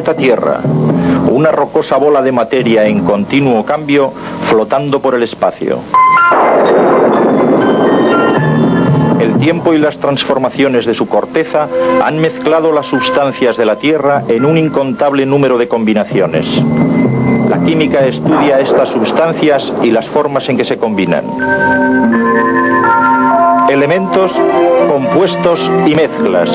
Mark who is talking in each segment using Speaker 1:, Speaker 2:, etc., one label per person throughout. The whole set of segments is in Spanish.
Speaker 1: planeta Tierra, una rocosa bola de materia en continuo cambio flotando por el espacio. El tiempo y las transformaciones de su corteza han mezclado las sustancias de la Tierra en un incontable número de combinaciones. La química estudia estas sustancias y las formas en que se combinan. Elementos, compuestos y mezclas.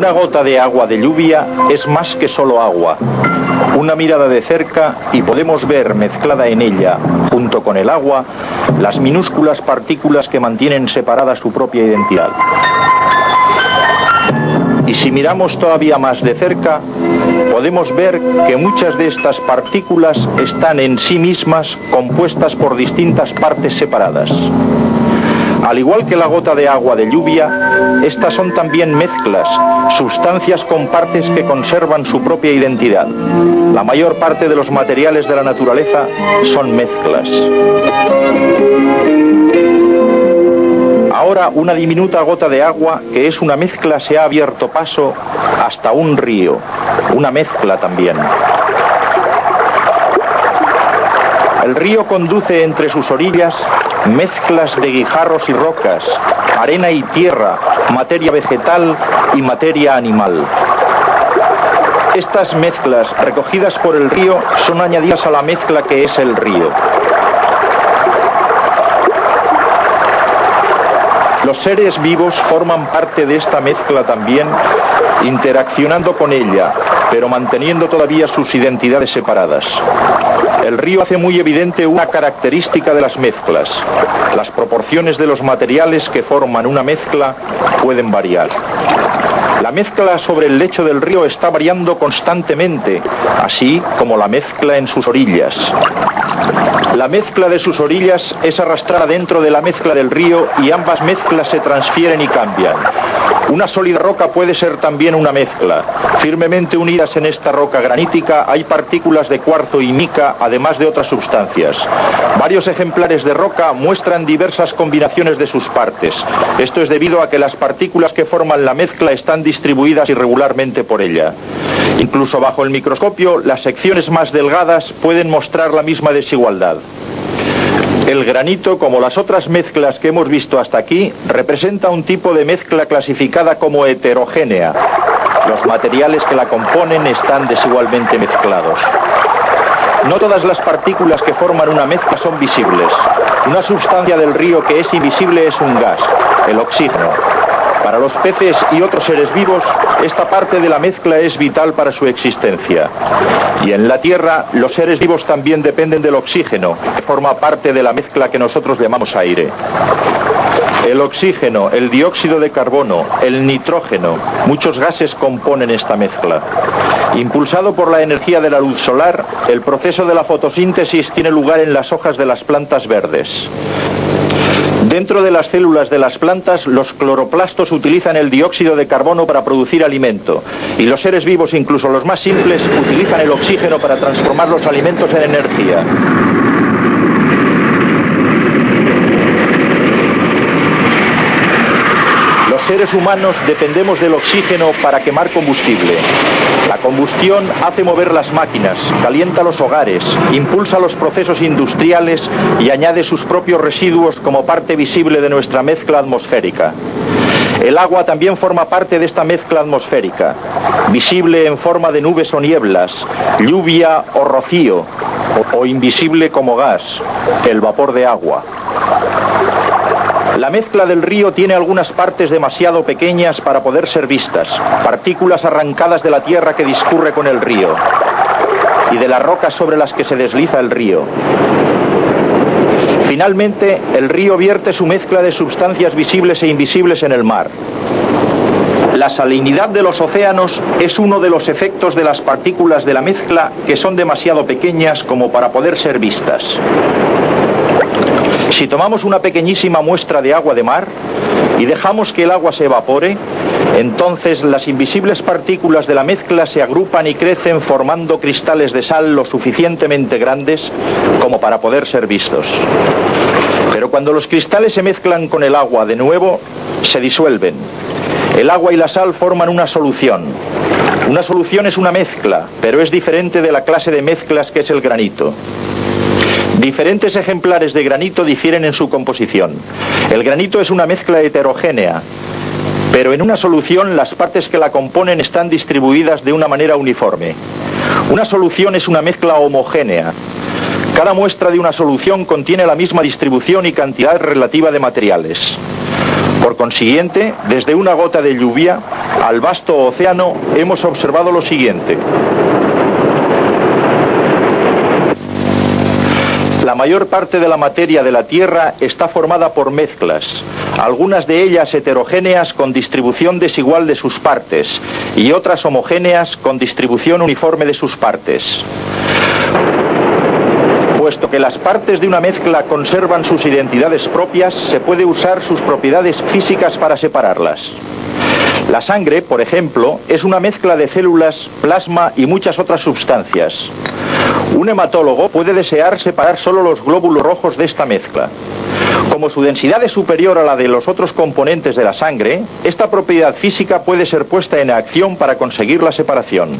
Speaker 1: Una gota de agua de lluvia es más que solo agua. Una mirada de cerca y podemos ver mezclada en ella, junto con el agua, las minúsculas partículas que mantienen separada su propia identidad. Y si miramos todavía más de cerca, podemos ver que muchas de estas partículas están en sí mismas compuestas por distintas partes separadas. Al igual que la gota de agua de lluvia, estas son también mezclas, sustancias con partes que conservan su propia identidad. La mayor parte de los materiales de la naturaleza son mezclas. Ahora una diminuta gota de agua, que es una mezcla, se ha abierto paso hasta un río, una mezcla también. El río conduce entre sus orillas mezclas de guijarros y rocas, arena y tierra, materia vegetal y materia animal. Estas mezclas recogidas por el río son añadidas a la mezcla que es el río. Los seres vivos forman parte de esta mezcla también, interaccionando con ella, pero manteniendo todavía sus identidades separadas. El río hace muy evidente una característica de las mezclas. Las proporciones de los materiales que forman una mezcla pueden variar. La mezcla sobre el lecho del río está variando constantemente, así como la mezcla en sus orillas. La mezcla de sus orillas es arrastrada dentro de la mezcla del río y ambas mezclas se transfieren y cambian. Una sólida roca puede ser también una mezcla. Firmemente unidas en esta roca granítica hay partículas de cuarzo y mica, además de otras sustancias. Varios ejemplares de roca muestran diversas combinaciones de sus partes. Esto es debido a que las partículas que forman la mezcla están distribuidas irregularmente por ella. Incluso bajo el microscopio, las secciones más delgadas pueden mostrar la misma desigualdad. El granito, como las otras mezclas que hemos visto hasta aquí, representa un tipo de mezcla clasificada como heterogénea. Los materiales que la componen están desigualmente mezclados. No todas las partículas que forman una mezcla son visibles. Una sustancia del río que es invisible es un gas, el oxígeno. Para los peces y otros seres vivos, esta parte de la mezcla es vital para su existencia. Y en la Tierra, los seres vivos también dependen del oxígeno, que forma parte de la mezcla que nosotros llamamos aire. El oxígeno, el dióxido de carbono, el nitrógeno, muchos gases componen esta mezcla. Impulsado por la energía de la luz solar, el proceso de la fotosíntesis tiene lugar en las hojas de las plantas verdes. Dentro de las células de las plantas, los cloroplastos utilizan el dióxido de carbono para producir alimento, y los seres vivos, incluso los más simples, utilizan el oxígeno para transformar los alimentos en energía. Los seres humanos dependemos del oxígeno para quemar combustible. La combustión hace mover las máquinas, calienta los hogares, impulsa los procesos industriales y añade sus propios residuos como parte visible de nuestra mezcla atmosférica. El agua también forma parte de esta mezcla atmosférica, visible en forma de nubes o nieblas, lluvia o rocío, o invisible como gas, el vapor de agua. La mezcla del río tiene algunas partes demasiado pequeñas para poder ser vistas, partículas arrancadas de la tierra que discurre con el río y de las rocas sobre las que se desliza el río. Finalmente, el río vierte su mezcla de sustancias visibles e invisibles en el mar. La salinidad de los océanos es uno de los efectos de las partículas de la mezcla que son demasiado pequeñas como para poder ser vistas. Si tomamos una pequeñísima muestra de agua de mar y dejamos que el agua se evapore, entonces las invisibles partículas de la mezcla se agrupan y crecen formando cristales de sal lo suficientemente grandes como para poder ser vistos. Pero cuando los cristales se mezclan con el agua de nuevo, se disuelven. El agua y la sal forman una solución. Una solución es una mezcla, pero es diferente de la clase de mezclas que es el granito. Diferentes ejemplares de granito difieren en su composición. El granito es una mezcla heterogénea, pero en una solución las partes que la componen están distribuidas de una manera uniforme. Una solución es una mezcla homogénea. Cada muestra de una solución contiene la misma distribución y cantidad relativa de materiales. Por consiguiente, desde una gota de lluvia al vasto océano hemos observado lo siguiente. La mayor parte de la materia de la Tierra está formada por mezclas, algunas de ellas heterogéneas con distribución desigual de sus partes y otras homogéneas con distribución uniforme de sus partes. Puesto que las partes de una mezcla conservan sus identidades propias, se puede usar sus propiedades físicas para separarlas. La sangre, por ejemplo, es una mezcla de células, plasma y muchas otras sustancias. Un hematólogo puede desear separar solo los glóbulos rojos de esta mezcla. Como su densidad es superior a la de los otros componentes de la sangre, esta propiedad física puede ser puesta en acción para conseguir la separación.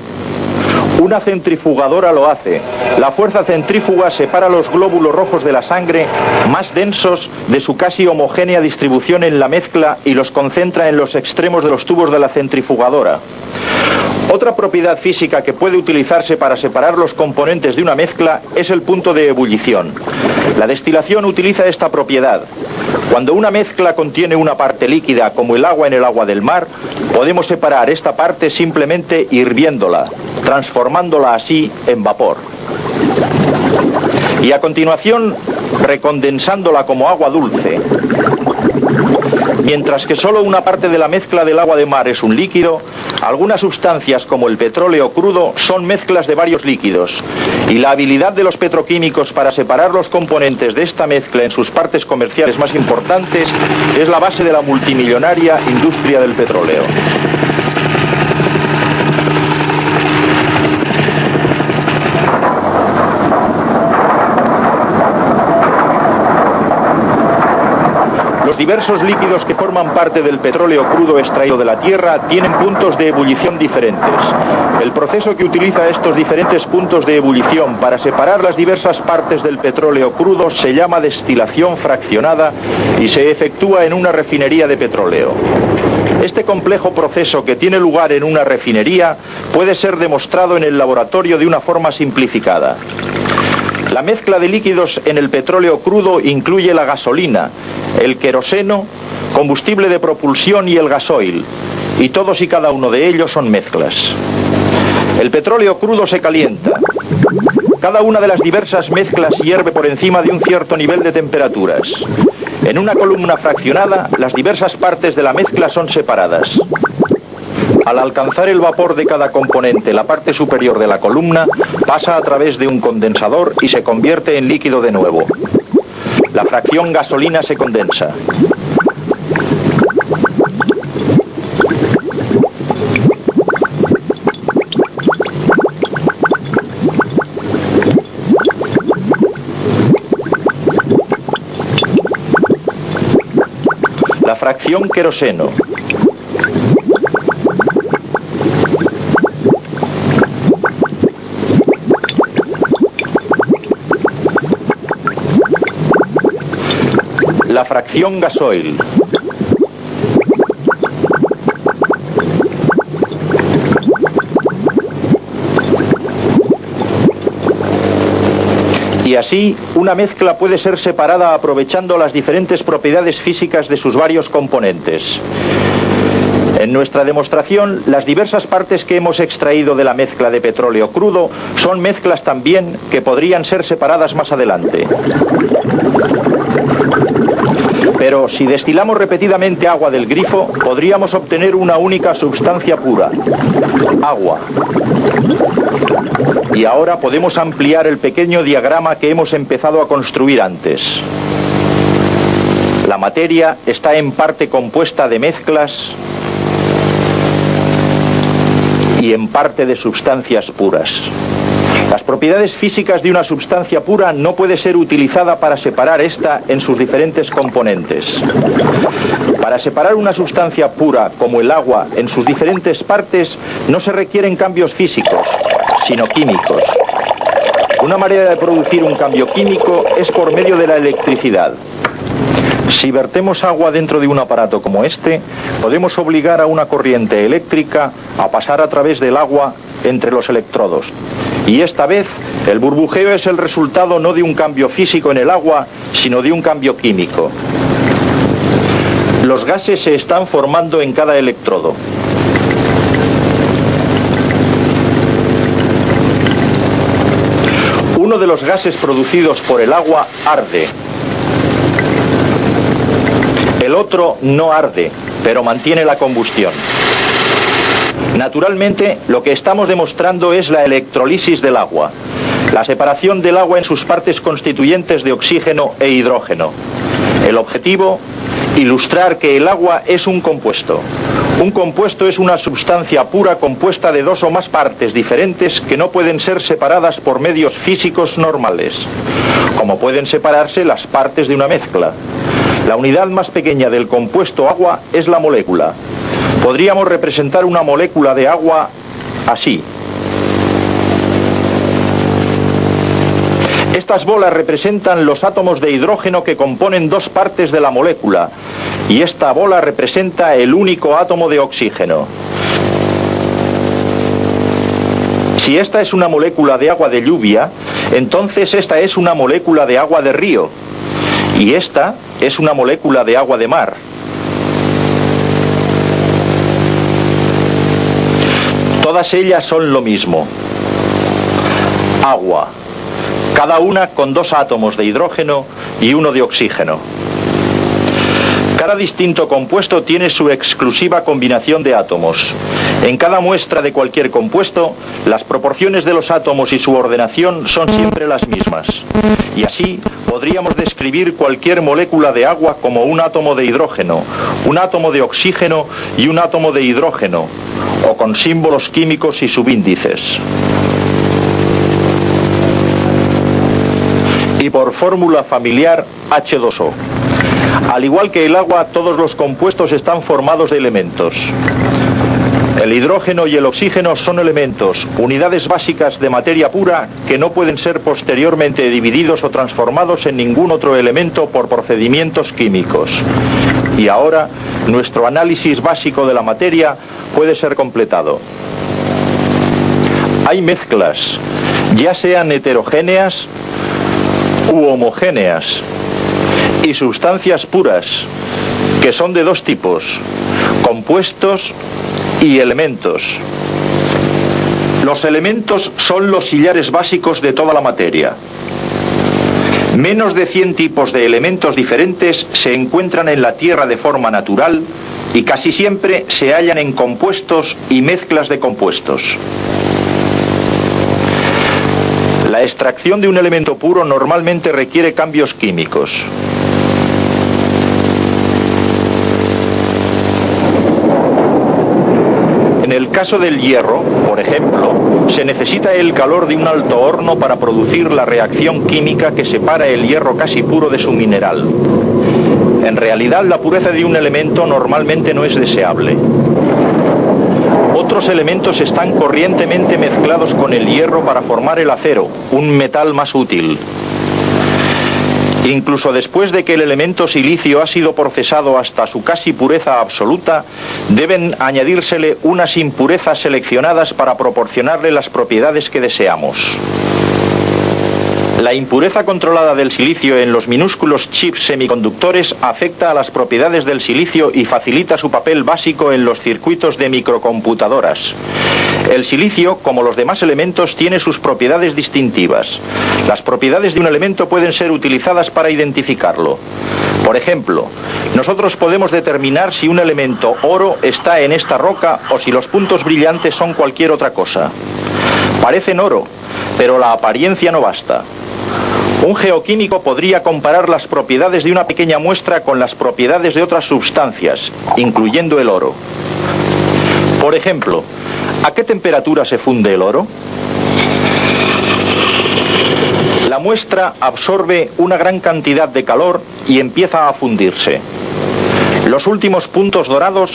Speaker 1: Una centrifugadora lo hace. La fuerza centrífuga separa los glóbulos rojos de la sangre más densos de su casi homogénea distribución en la mezcla y los concentra en los extremos de los tubos de la centrifugadora. Otra propiedad física que puede utilizarse para separar los componentes de una mezcla es el punto de ebullición. La destilación utiliza esta propiedad. Cuando una mezcla contiene una parte líquida, como el agua en el agua del mar, podemos separar esta parte simplemente hirviéndola, transformándola así en vapor. Y a continuación, recondensándola como agua dulce. Mientras que solo una parte de la mezcla del agua de mar es un líquido, algunas sustancias como el petróleo crudo son mezclas de varios líquidos, y la habilidad de los petroquímicos para separar los componentes de esta mezcla en sus partes comerciales más importantes es la base de la multimillonaria industria del petróleo. Los diversos líquidos que forman parte del petróleo crudo extraído de la Tierra tienen puntos de ebullición diferentes. El proceso que utiliza estos diferentes puntos de ebullición para separar las diversas partes del petróleo crudo se llama destilación fraccionada y se efectúa en una refinería de petróleo. Este complejo proceso que tiene lugar en una refinería puede ser demostrado en el laboratorio de una forma simplificada. La mezcla de líquidos en el petróleo crudo incluye la gasolina, el queroseno, combustible de propulsión y el gasoil, y todos y cada uno de ellos son mezclas. El petróleo crudo se calienta. Cada una de las diversas mezclas hierve por encima de un cierto nivel de temperaturas. En una columna fraccionada, las diversas partes de la mezcla son separadas. Al alcanzar el vapor de cada componente, la parte superior de la columna pasa a través de un condensador y se convierte en líquido de nuevo. La fracción gasolina se condensa. La fracción queroseno. La fracción gasoil. Y así, una mezcla puede ser separada aprovechando las diferentes propiedades físicas de sus varios componentes. En nuestra demostración, las diversas partes que hemos extraído de la mezcla de petróleo crudo son mezclas también que podrían ser separadas más adelante. Pero si destilamos repetidamente agua del grifo, podríamos obtener una única sustancia pura, agua. Y ahora podemos ampliar el pequeño diagrama que hemos empezado a construir antes. La materia está en parte compuesta de mezclas y en parte de sustancias puras. Las propiedades físicas de una sustancia pura no puede ser utilizada para separar esta en sus diferentes componentes. Para separar una sustancia pura como el agua en sus diferentes partes no se requieren cambios físicos, sino químicos. Una manera de producir un cambio químico es por medio de la electricidad. Si vertemos agua dentro de un aparato como este, podemos obligar a una corriente eléctrica a pasar a través del agua entre los electrodos. Y esta vez, el burbujeo es el resultado no de un cambio físico en el agua, sino de un cambio químico. Los gases se están formando en cada electrodo. Uno de los gases producidos por el agua arde. El otro no arde, pero mantiene la combustión. Naturalmente, lo que estamos demostrando es la electrolisis del agua, la separación del agua en sus partes constituyentes de oxígeno e hidrógeno. El objetivo, ilustrar que el agua es un compuesto. Un compuesto es una sustancia pura compuesta de dos o más partes diferentes que no pueden ser separadas por medios físicos normales, como pueden separarse las partes de una mezcla. La unidad más pequeña del compuesto agua es la molécula. Podríamos representar una molécula de agua así. Estas bolas representan los átomos de hidrógeno que componen dos partes de la molécula, y esta bola representa el único átomo de oxígeno. Si esta es una molécula de agua de lluvia, entonces esta es una molécula de agua de río, y esta es una molécula de agua de mar. Todas ellas son lo mismo. Agua. Cada una con dos átomos de hidrógeno y uno de oxígeno. Cada distinto compuesto tiene su exclusiva combinación de átomos. En cada muestra de cualquier compuesto, las proporciones de los átomos y su ordenación son siempre las mismas. Y así podríamos describir cualquier molécula de agua como un átomo de hidrógeno, un átomo de oxígeno y un átomo de hidrógeno, o con símbolos químicos y subíndices. Y por fórmula familiar H2O. Al igual que el agua, todos los compuestos están formados de elementos. El hidrógeno y el oxígeno son elementos, unidades básicas de materia pura que no pueden ser posteriormente divididos o transformados en ningún otro elemento por procedimientos químicos. Y ahora, nuestro análisis básico de la materia puede ser completado. Hay mezclas, ya sean heterogéneas u homogéneas, y sustancias puras, que son de dos tipos, compuestos y elementos. Los elementos son los sillares básicos de toda la materia. Menos de 100 tipos de elementos diferentes se encuentran en la Tierra de forma natural y casi siempre se hallan en compuestos y mezclas de compuestos. La extracción de un elemento puro normalmente requiere cambios químicos. En el caso del hierro, por ejemplo, se necesita el calor de un alto horno para producir la reacción química que separa el hierro casi puro de su mineral. En realidad, la pureza de un elemento normalmente no es deseable. Otros elementos están corrientemente mezclados con el hierro para formar el acero, un metal más útil. Incluso después de que el elemento silicio ha sido procesado hasta su casi pureza absoluta, deben añadírsele unas impurezas seleccionadas para proporcionarle las propiedades que deseamos. La impureza controlada del silicio en los minúsculos chips semiconductores afecta a las propiedades del silicio y facilita su papel básico en los circuitos de microcomputadoras. El silicio, como los demás elementos, tiene sus propiedades distintivas. Las propiedades de un elemento pueden ser utilizadas para identificarlo. Por ejemplo, nosotros podemos determinar si un elemento oro está en esta roca o si los puntos brillantes son cualquier otra cosa. Parecen oro, pero la apariencia no basta. Un geoquímico podría comparar las propiedades de una pequeña muestra con las propiedades de otras sustancias, incluyendo el oro. Por ejemplo, ¿a qué temperatura se funde el oro? La muestra absorbe una gran cantidad de calor y empieza a fundirse. Los últimos puntos dorados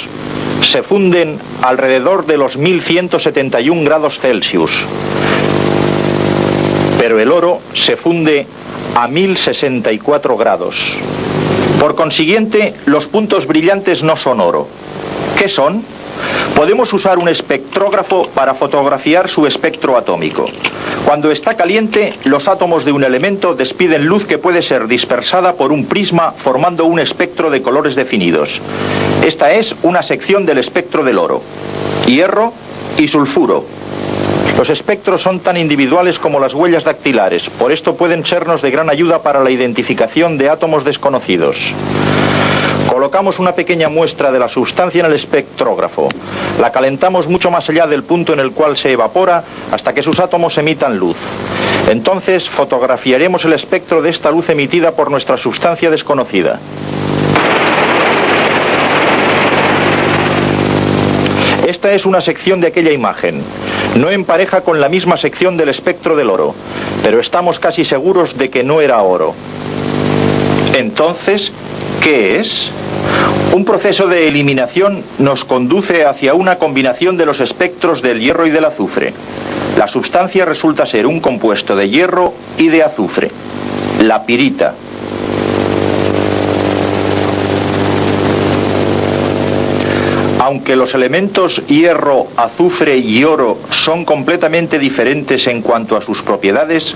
Speaker 1: se funden alrededor de los 1171 grados Celsius. Pero el oro se funde a 1064 grados. Por consiguiente, los puntos brillantes no son oro. ¿Qué son? Podemos usar un espectrógrafo para fotografiar su espectro atómico. Cuando está caliente, los átomos de un elemento despiden luz que puede ser dispersada por un prisma formando un espectro de colores definidos. Esta es una sección del espectro del oro. Hierro y sulfuro. Los espectros son tan individuales como las huellas dactilares, por esto pueden sernos de gran ayuda para la identificación de átomos desconocidos. Colocamos una pequeña muestra de la sustancia en el espectrógrafo. La calentamos mucho más allá del punto en el cual se evapora hasta que sus átomos emitan luz. Entonces fotografiaremos el espectro de esta luz emitida por nuestra sustancia desconocida. Esta es una sección de aquella imagen. No empareja con la misma sección del espectro del oro, pero estamos casi seguros de que no era oro. Entonces, ¿qué es? Un proceso de eliminación nos conduce hacia una combinación de los espectros del hierro y del azufre. La sustancia resulta ser un compuesto de hierro y de azufre, la pirita. Aunque los elementos hierro, azufre y oro son completamente diferentes en cuanto a sus propiedades,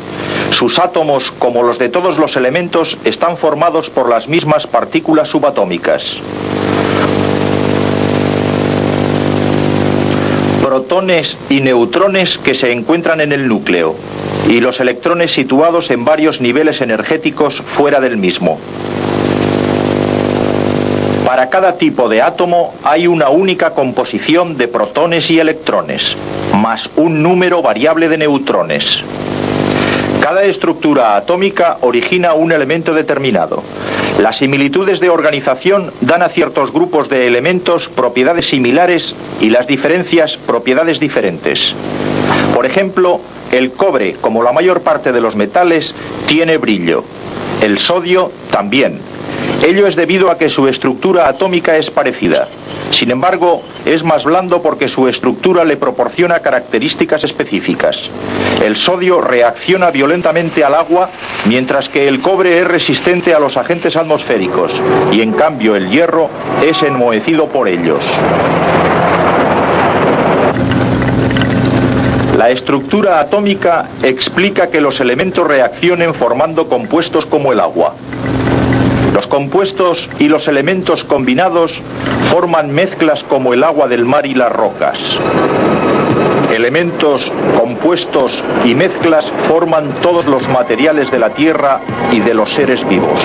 Speaker 1: sus átomos, como los de todos los elementos, están formados por las mismas partículas subatómicas. Protones y neutrones que se encuentran en el núcleo, y los electrones situados en varios niveles energéticos fuera del mismo. Para cada tipo de átomo hay una única composición de protones y electrones, más un número variable de neutrones. Cada estructura atómica origina un elemento determinado. Las similitudes de organización dan a ciertos grupos de elementos propiedades similares y las diferencias propiedades diferentes. Por ejemplo, el cobre, como la mayor parte de los metales, tiene brillo. El sodio también. Ello es debido a que su estructura atómica es parecida. Sin embargo, es más blando porque su estructura le proporciona características específicas. El sodio reacciona violentamente al agua, mientras que el cobre es resistente a los agentes atmosféricos, y en cambio el hierro es enmohecido por ellos. La estructura atómica explica que los elementos reaccionen formando compuestos como el agua. Los compuestos y los elementos combinados forman mezclas como el agua del mar y las rocas. Elementos, compuestos y mezclas forman todos los materiales de la Tierra y de los seres vivos.